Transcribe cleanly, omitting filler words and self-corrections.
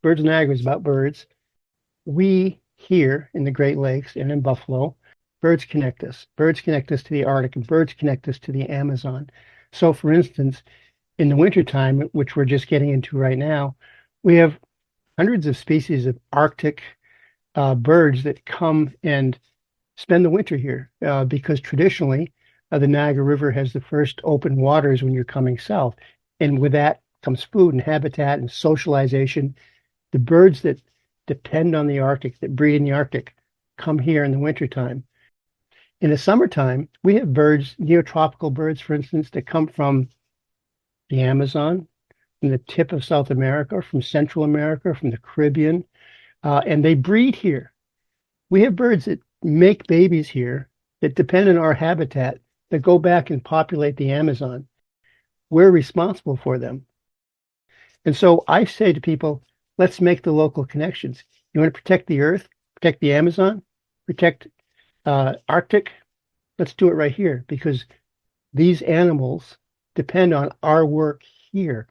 Birds of Niagara is about birds. We here in the Great Lakes and in Buffalo, birds connect us. Birds connect us to the Arctic, and birds connect us to the Amazon. So, for instance, in the wintertime, which we're just getting into right now, we have hundreds of species of Arctic birds that come and spend the winter here because traditionally the Niagara River has the first open waters when you're coming south. And with that comes food and habitat and socialization. The birds that depend on the Arctic, that breed in the Arctic, come here in the wintertime. In the summertime, we have birds, neotropical birds, for instance, that come from the Amazon, from the tip of South America, from Central America, from the Caribbean, and they breed here. We have birds that make babies here that depend on our habitat that go back and populate the Amazon. We're responsible for them. And so I say to people, let's make the local connections. You want to protect the earth, protect the Amazon, protect Arctic? Let's do it right here because these animals depend on our work here.